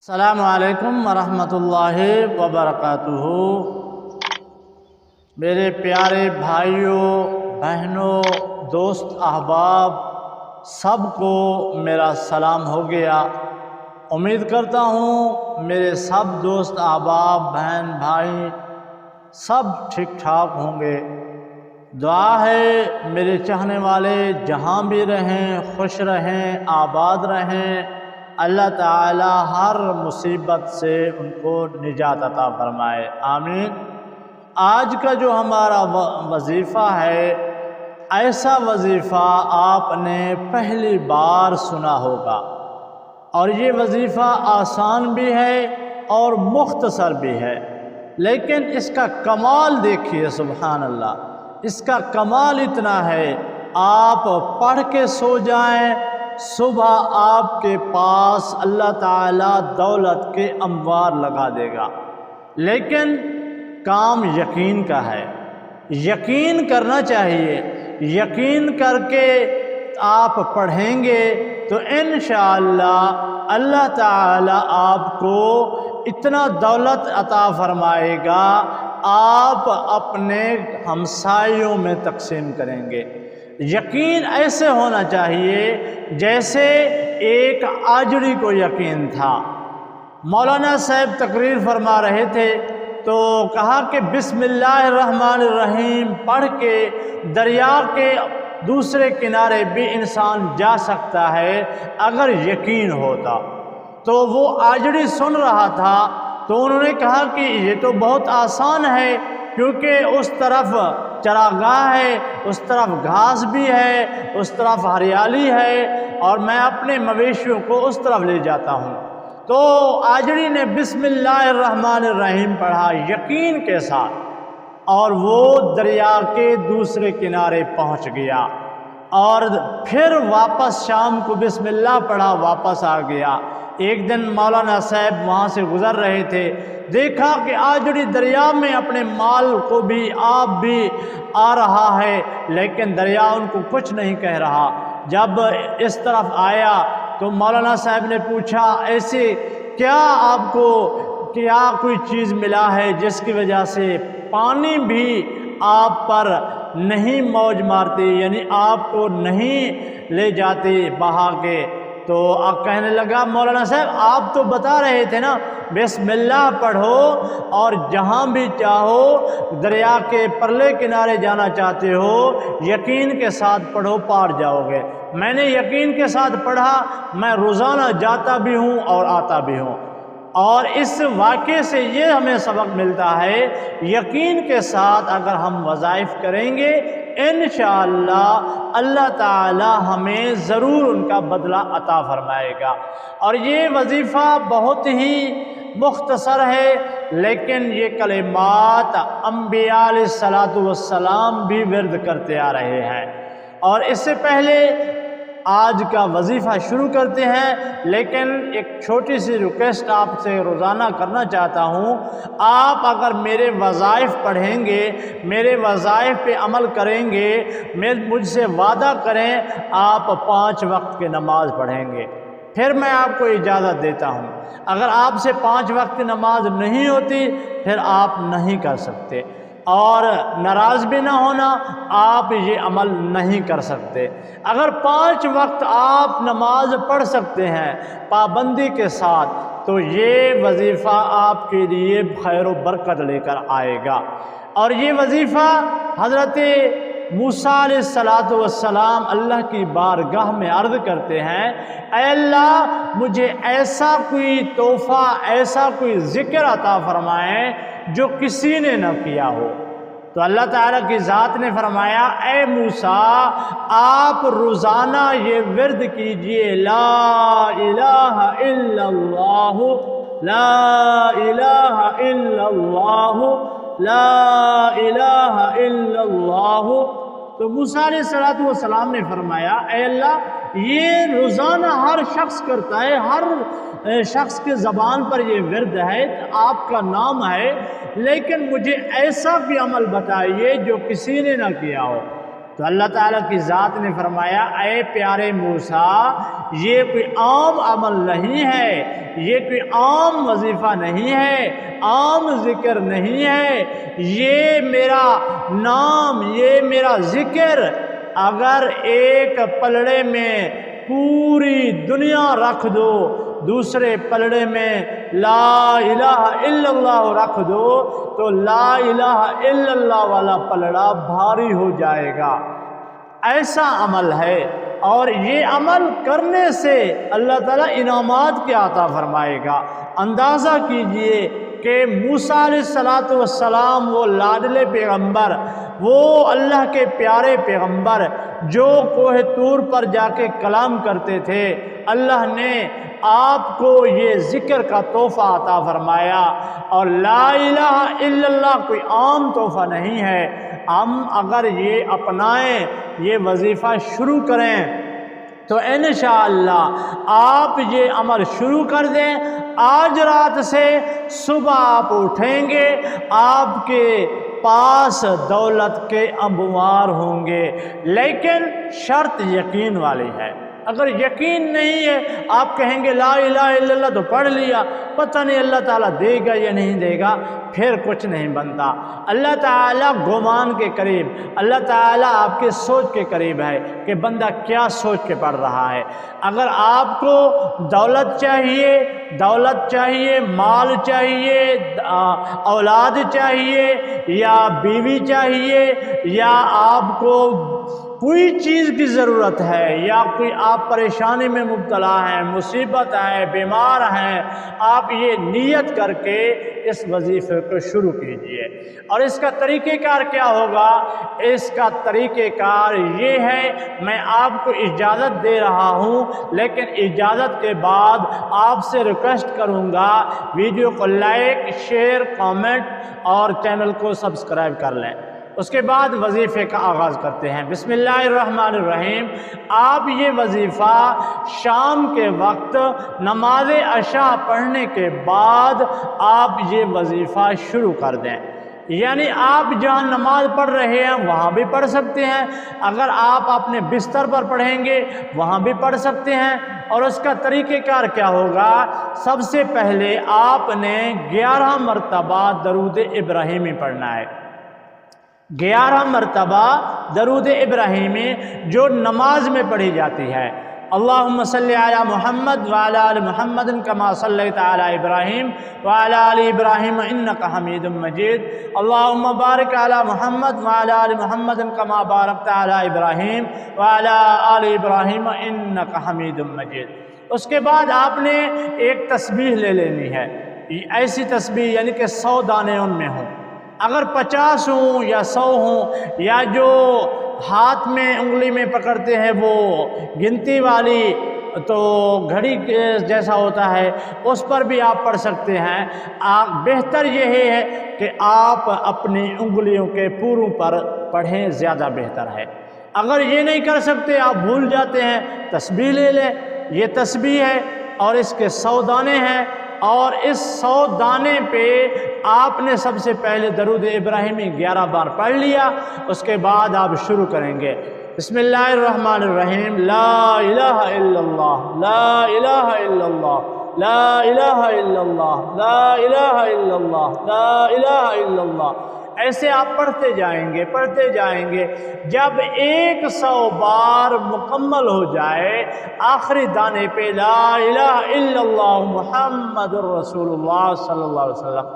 السلام علیکم ورحمۃ اللہ وبرکاتہ۔ میرے پیارے بھائیوں، بہنوں، دوست، احباب سب کو میرا سلام ہو گیا۔ امید کرتا ہوں میرے سب دوست، احباب، بہن، بھائی سب ٹھیک ٹھاک ہوں گے۔ دعا ہے میرے چاہنے والے جہاں بھی رہیں خوش رہیں، آباد رہیں، اللہ تعالی ہر مصیبت سے ان کو نجات عطا فرمائے، آمین۔ آج کا جو ہمارا وظیفہ ہے، ایسا وظیفہ آپ نے پہلی بار سنا ہوگا، اور یہ وظیفہ آسان بھی ہے اور مختصر بھی ہے، لیکن اس کا کمال دیکھیے، سبحان اللہ، اس کا کمال اتنا ہے، آپ پڑھ کے سو جائیں، صبح آپ کے پاس اللہ تعالیٰ دولت کے انوار لگا دے گا، لیکن کام یقین کا ہے، یقین کرنا چاہیے۔ یقین کر کے آپ پڑھیں گے تو انشاءاللہ اللہ تعالیٰ آپ کو اتنا دولت عطا فرمائے گا، آپ اپنے ہمسایوں میں تقسیم کریں گے۔ یقین ایسے ہونا چاہیے جیسے ایک آجڑی کو یقین تھا۔ مولانا صاحب تقریر فرما رہے تھے تو کہا کہ بسم اللہ الرحمن الرحیم پڑھ کے دریا کے دوسرے کنارے بھی انسان جا سکتا ہے اگر یقین ہوتا۔ تو وہ آجڑی سن رہا تھا تو انہوں نے کہا کہ یہ تو بہت آسان ہے، کیونکہ اس طرف چراگاہ ہے، اس طرف گھاس بھی ہے، اس طرف ہریالی ہے، اور میں اپنے مویشیوں کو اس طرف لے جاتا ہوں۔ تو آجڑی نے بسم اللہ الرحمن الرحیم پڑھا یقین کے ساتھ، اور وہ دریا کے دوسرے کنارے پہنچ گیا، اور پھر واپس شام کو بسم اللہ پڑھا، واپس آ گیا۔ ایک دن مولانا صاحب وہاں سے گزر رہے تھے، دیکھا کہ آجڑی دریا میں اپنے مال کو بھی آب بھی آ رہا ہے، لیکن دریا ان کو کچھ نہیں کہہ رہا۔ جب اس طرف آیا تو مولانا صاحب نے پوچھا، ایسے کیا آپ کو کیا کوئی چیز ملا ہے جس کی وجہ سے پانی بھی آپ پر نہیں موج مارتی، یعنی آپ کو نہیں لے جاتی بہا کے؟ تو آپ کہنے لگا، مولانا صاحب آپ تو بتا رہے تھے نا بسم اللہ پڑھو اور جہاں بھی چاہو دریا کے پرلے کنارے جانا چاہتے ہو یقین کے ساتھ پڑھو، پار جاؤ گے۔ میں نے یقین کے ساتھ پڑھا، میں روزانہ جاتا بھی ہوں اور آتا بھی ہوں، اور اس واقعے سے یہ ہمیں سبق ملتا ہے، یقین کے ساتھ اگر ہم وظائف کریں گے انشاءاللہ اللہ تعالی ہمیں ضرور ان کا بدلہ عطا فرمائے گا۔ اور یہ وظیفہ بہت ہی مختصر ہے، لیکن یہ کلمات انبیاء علیہ السلام بھی ورد کرتے آ رہے ہیں۔ اور اس سے پہلے آج کا وظیفہ شروع کرتے ہیں، لیکن ایک چھوٹی سی ریکویسٹ آپ سے روزانہ کرنا چاہتا ہوں، آپ اگر میرے وظائف پڑھیں گے، میرے وظائف پہ عمل کریں گے، مجھ سے وعدہ کریں آپ 5 وقت کی نماز پڑھیں گے، پھر میں آپ کو اجازت دیتا ہوں۔ اگر آپ سے 5 وقت کی نماز نہیں ہوتی پھر آپ نہیں کر سکتے، اور ناراض بھی نہ ہونا، آپ یہ عمل نہیں کر سکتے۔ اگر 5 وقت آپ نماز پڑھ سکتے ہیں پابندی کے ساتھ تو یہ وظیفہ آپ کے لیے خیر و برکت لے کر آئے گا۔ اور یہ وظیفہ حضرت موسیٰ علیہ السلام اللہ کی بارگاہ میں عرض کرتے ہیں، اے اللہ مجھے ایسا کوئی تحفہ، ایسا کوئی ذکر عطا فرمائیں جو کسی نے نہ کیا ہو۔ تو اللہ تعالیٰ کی ذات نے فرمایا، اے موسیٰ آپ روزانہ یہ ورد کیجئے، لا الہ الا اللہ، لا الہ الا اللہ، لا الہ الا اللہ۔ تو موسیٰ علیہ السلام نے فرمایا، اے اللہ یہ روزانہ ہر شخص کرتا ہے، ہر شخص کے زبان پر یہ ورد ہے، آپ کا نام ہے، لیکن مجھے ایسا بھی عمل بتائیے جو کسی نے نہ کیا ہو۔ تو اللہ تعالیٰ کی ذات نے فرمایا اے پیارے موسیٰ یہ کوئی عام عمل نہیں ہے، یہ کوئی عام وظیفہ نہیں ہے، عام ذکر نہیں ہے، یہ میرا نام، یہ میرا ذکر اگر ایک پلڑے میں پوری دنیا رکھ دو، دوسرے پلڑے میں لا الہ الا اللہ رکھ دو تو لا الہ الا اللہ والا پلڑا بھاری ہو جائے گا، ایسا عمل ہے۔ اور یہ عمل کرنے سے اللہ تعالیٰ انعامات کے عطا فرمائے گا۔ اندازہ کیجئے کہ موسیٰ علیہ السلام وہ لاڈلے پیغمبر، وہ اللہ کے پیارے پیغمبر جو کوہ طور پر جا کے کلام کرتے تھے، اللہ نے آپ کو یہ ذکر کا تحفہ عطا فرمایا، اور لا الہ الا اللہ کوئی عام تحفہ نہیں ہے۔ ہم اگر یہ اپنائیں، یہ وظیفہ شروع کریں تو انشاءاللہ آپ یہ عمل شروع کر دیں، آج رات سے صبح آپ اٹھیں گے، آپ کے پاس دولت کے انبار ہوں گے، لیکن شرط یقین والی ہے۔ اگر یقین نہیں ہے، آپ کہیں گے لا الہ الا اللہ تو پڑھ لیا، پتہ نہیں اللہ تعالیٰ دے گا یا نہیں دے گا، پھر کچھ نہیں بنتا۔ اللہ تعالیٰ گمان کے قریب، اللہ تعالیٰ آپ کے سوچ کے قریب ہے کہ بندہ کیا سوچ کے پڑھ رہا ہے۔ اگر آپ کو دولت چاہیے، مال چاہیے، اولاد چاہیے، یا بیوی چاہیے، یا آپ کو کوئی چیز کی ضرورت ہے، یا کوئی آپ پریشانی میں مبتلا ہیں، مصیبت ہے، بیمار ہیں، آپ یہ نیت کر کے اس وظیفے کو شروع کیجئے۔ اور اس کا طریقہ کار کیا ہوگا؟ اس کا طریقہ کار یہ ہے، میں آپ کو اجازت دے رہا ہوں، لیکن اجازت کے بعد آپ سے ریکویسٹ کروں گا ویڈیو کو لائک، شیئر، کامنٹ اور چینل کو سبسکرائب کر لیں۔ اس کے بعد وظیفے کا آغاز کرتے ہیں۔ بسم اللہ الرحمن الرحیم۔ آپ یہ وظیفہ شام کے وقت نماز عشاء پڑھنے کے بعد آپ یہ وظیفہ شروع کر دیں، یعنی آپ جہاں نماز پڑھ رہے ہیں وہاں بھی پڑھ سکتے ہیں، اگر آپ اپنے بستر پر پڑھیں گے وہاں بھی پڑھ سکتے ہیں۔ اور اس کا طریقہ کار کیا ہوگا؟ سب سے پہلے آپ نے 11 مرتبہ درود ابراہیمی پڑھنا ہے، 11 مرتبہ درود ابراہیمی جو نماز میں پڑھی جاتی ہے۔ اللہم صلی علی محمد وعلی آل محمد کما صلیت علی ابراہیم وعلی آل ابراہیم انکا حمید مجید۔ اللہم بارک علی محمد وعلی آل محمد کما بارکت علی ابراہیم وعلی آل ابراہیم انکا حمید مجید۔ اس کے بعد آپ نے ایک تسبیح لے لینی ہے، ایسی تسبیح یعنی کہ 100 دانے ان میں ہوں، اگر 50 ہوں یا 100 ہوں، یا جو ہاتھ میں انگلی میں پکڑتے ہیں وہ گنتی والی تو گھڑی جیسا ہوتا ہے، اس پر بھی آپ پڑھ سکتے ہیں۔ بہتر یہ ہے کہ آپ اپنی انگلیوں کے پوروں پر پڑھیں، زیادہ بہتر ہے۔ اگر یہ نہیں کر سکتے، آپ بھول جاتے ہیں، تسبیح لے لیں، یہ تسبیح ہے اور اس کے 100 دانے ہیں، اور اس 100 دانے پہ آپ نے سب سے پہلے درود ابراہیمی 11 بار پڑھ لیا۔ اس کے بعد آپ شروع کریں گے بسم اللہ الرحمن الرحیم۔ لا الہ الا اللہ، لا الہ الا اللہ، لا الہ الا اللہ، لا الہ الا اللہ، لا الہ الا اللہ۔ ایسے آپ پڑھتے جائیں گے، جب 100 بار مکمل ہو جائے، آخری دانے پہ لا الہ الا اللہ محمد الرسول اللہ صلی اللہ علیہ وسلم،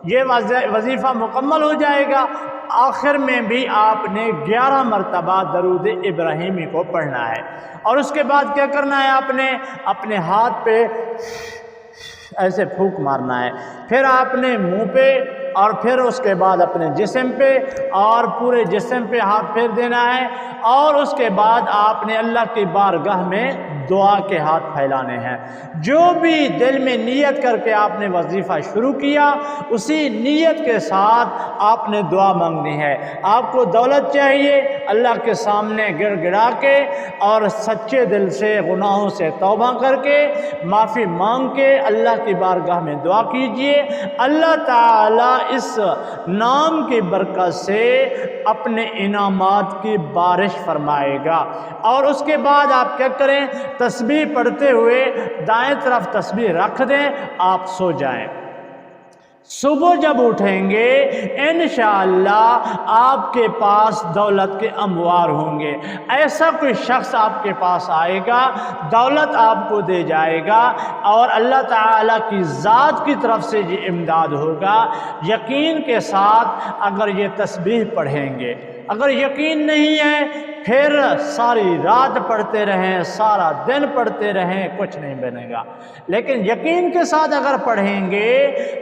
یہ وظیفہ مکمل ہو جائے گا۔ آخر میں بھی آپ نے 11 مرتبہ درود ابراہیمی کو پڑھنا ہے، اور اس کے بعد کیا کرنا ہے؟ آپ نے اپنے ہاتھ پہ ایسے پھونک مارنا ہے، پھر آپ نے منہ پہ، اور پھر اس کے بعد اپنے جسم پہ، اور پورے جسم پہ ہاتھ پھیر دینا ہے، اور اس کے بعد آپ نے اللہ کی بارگاہ میں دعا کے ہاتھ پھیلانے ہیں۔ جو بھی دل میں نیت کر کے آپ نے وظیفہ شروع کیا، اسی نیت کے ساتھ آپ نے دعا مانگنی ہے۔ آپ کو دولت چاہیے، اللہ کے سامنے گڑ گڑا کے اور سچے دل سے گناہوں سے توبہ کر کے معافی مانگ کے اللہ کی بارگاہ میں دعا کیجئے، اللہ تعالیٰ اس نام کی برکت سے اپنے انعامات کی بارش فرمائے گا۔ اور اس کے بعد آپ کیا کریں، تسبیح پڑھتے ہوئے دائیں طرف تسبیح رکھ دیں، آپ سو جائیں۔ صبح جب اٹھیں گے انشاءاللہ آپ کے پاس دولت کے انوار ہوں گے۔ ایسا کوئی شخص آپ کے پاس آئے گا، دولت آپ کو دے جائے گا، اور اللہ تعالیٰ کی ذات کی طرف سے یہ امداد ہوگا۔ یقین کے ساتھ اگر یہ تسبیح پڑھیں گے، اگر یقین نہیں ہے پھر ساری رات پڑھتے رہیں، سارا دن پڑھتے رہیں، کچھ نہیں بنے گا۔ لیکن یقین کے ساتھ اگر پڑھیں گے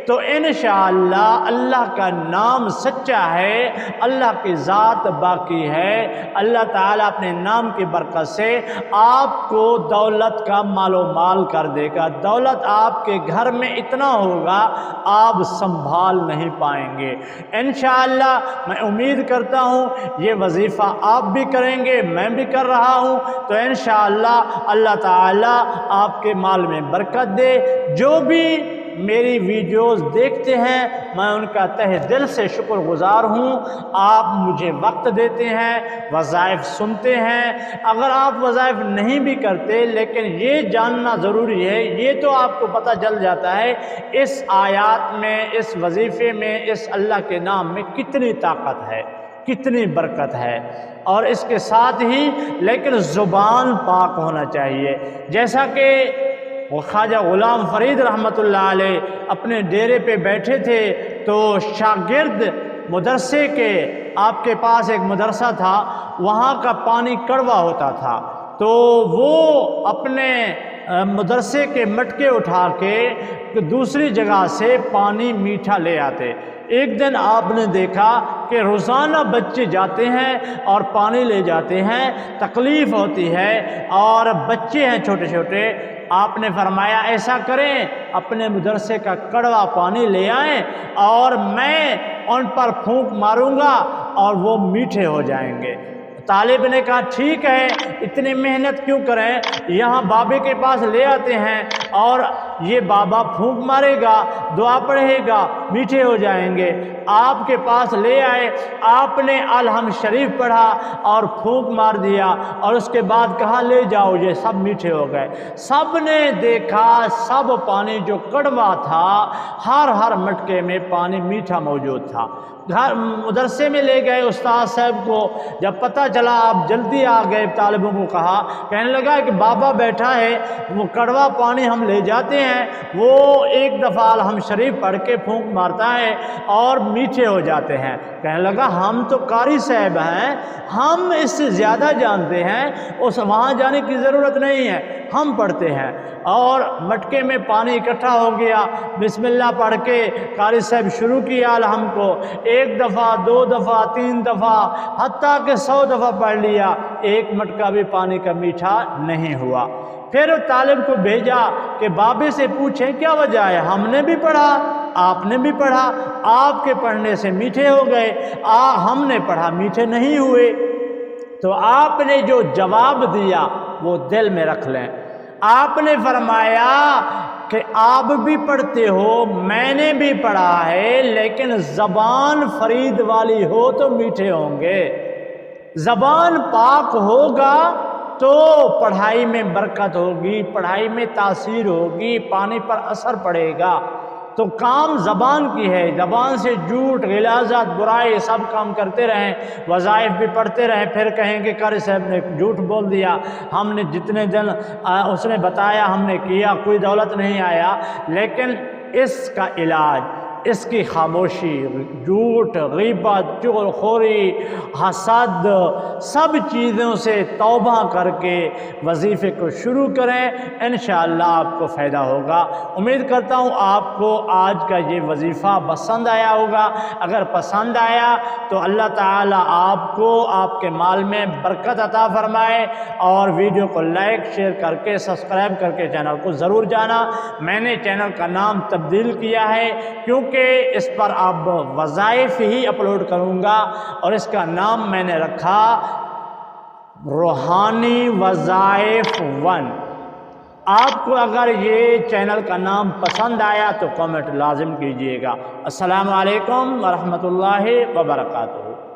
تو انشاءاللہ اللہ کا نام سچا ہے، اللہ کی ذات باقی ہے۔ اللہ تعالیٰ اپنے نام کی برکت سے آپ کو دولت کا مال و مال کر دے گا۔ دولت آپ کے گھر میں اتنا ہوگا آپ سنبھال نہیں پائیں گے۔ انشاءاللہ میں امید کرتا ہوں یہ وظیفہ آپ بھی کریں گے، میں بھی کر رہا ہوں، تو انشاءاللہ اللہ تعالیٰ آپ کے مال میں برکت دے۔ جو بھی میری ویڈیوز دیکھتے ہیں میں ان کا تہ دل سے شکر گزار ہوں۔ آپ مجھے وقت دیتے ہیں، وظائف سنتے ہیں۔ اگر آپ وظائف نہیں بھی کرتے لیکن یہ جاننا ضروری ہے، یہ تو آپ کو پتہ چل جاتا ہے اس آیات میں، اس وظیفے میں، اس اللہ کے نام میں کتنی طاقت ہے، کتنی برکت ہے۔ اور اس کے ساتھ ہی لیکن زبان پاک ہونا چاہیے۔ جیسا کہ وہ خواجہ غلام فرید رحمۃ اللہ علیہ اپنے ڈیرے پہ بیٹھے تھے تو شاگرد مدرسے کے، آپ کے پاس ایک مدرسہ تھا، وہاں کا پانی کڑوا ہوتا تھا، تو وہ اپنے مدرسے کے مٹکے اٹھا کے دوسری جگہ سے پانی میٹھا لے آتے۔ ایک دن آپ نے دیکھا کہ روزانہ بچے جاتے ہیں اور پانی لے جاتے ہیں، تکلیف ہوتی ہے اور بچے ہیں چھوٹے چھوٹے۔ آپ نے فرمایا ایسا کریں، اپنے مدرسے کا کڑوا پانی لے آئیں اور میں ان پر پھونک ماروں گا اور وہ میٹھے ہو جائیں گے۔ طالب نے کہا ٹھیک ہے، اتنی محنت کیوں کریں، یہاں بابے کے پاس لے آتے ہیں اور یہ بابا پھونک مارے گا، دعا پڑھے گا، میٹھے ہو جائیں گے۔ آپ کے پاس لے آئے، آپ نے الحمد شریف پڑھا اور پھونک مار دیا، اور اس کے بعد کہا لے جاؤ، یہ سب میٹھے ہو گئے۔ سب نے دیکھا سب پانی جو کڑوا تھا، ہر مٹکے میں پانی میٹھا موجود تھا۔ گھر مدرسے میں لے گئے استاد صاحب کو، جب پتہ چلا آپ جلدی آ گئے، طالبوں کو کہا، کہنے لگا کہ بابا بیٹھا ہے، وہ کڑوا پانی ہم لے جاتے ہیں، وہ ایک دفعہ الحمد شریف پڑھ کے پھونک مارتا ہے اور میٹھے ہو جاتے ہیں۔ کہنے لگا ہم تو قاری صاحب ہیں، ہم اس سے زیادہ جانتے ہیں، اس وہاں جانے کی ضرورت نہیں ہے، ہم پڑھتے ہیں۔ اور مٹکے میں پانی اکٹھا ہو گیا، بسم اللہ پڑھ کے قاری صاحب شروع کیا الحمد کو، ایک دفعہ، دو دفعہ، تین دفعہ، حتیٰ کہ 100 دفعہ پڑھ لیا، ایک مٹکا بھی پانی کا میٹھا نہیں ہوا۔ پھر طالب کو بھیجا کہ بابے سے پوچھیں کیا وجہ ہے، ہم نے بھی پڑھا، آپ نے بھی پڑھا، آپ کے پڑھنے سے میٹھے ہو گئے، ہم نے پڑھا میٹھے نہیں ہوئے۔ تو آپ نے جو جواب دیا وہ دل میں رکھ لیں۔ آپ نے فرمایا کہ آپ بھی پڑھتے ہو، میں نے بھی پڑھا ہے، لیکن زبان فرید والی ہو تو میٹھے ہوں گے۔ زبان پاک ہوگا تو پڑھائی میں برکت ہوگی، پڑھائی میں تاثیر ہوگی، پانی پر اثر پڑے گا۔ تو کام زبان کی ہے، زبان سے جھوٹ، غلاظت، برائی سب کام کرتے رہیں، وظائف بھی پڑھتے رہیں، پھر کہیں کہ قاری صاحب نے جھوٹ بول دیا، ہم نے جتنے دن اس نے بتایا ہم نے کیا، کوئی دولت نہیں آیا۔ لیکن اس کا علاج، اس کی خاموشی، جھوٹ، غیبت، چغل خوری، حسد، سب چیزوں سے توبہ کر کے وظیفے کو شروع کریں، انشاءاللہ آپ کو فائدہ ہوگا۔ امید کرتا ہوں آپ کو آج کا یہ وظیفہ پسند آیا ہوگا۔ اگر پسند آیا تو اللہ تعالیٰ آپ کو آپ کے مال میں برکت عطا فرمائے، اور ویڈیو کو لائک، شیئر کر کے سبسکرائب کر کے چینل کو ضرور جانا۔ میں نے چینل کا نام تبدیل کیا ہے کیونکہ اس پر اب وظائف ہی اپلوڈ کروں گا، اور اس کا نام میں نے رکھا روحانی وظائف 1۔ آپ کو اگر یہ چینل کا نام پسند آیا تو کمنٹ لازم کیجیے گا۔ السلام علیکم ورحمۃ اللہ وبرکاتہ۔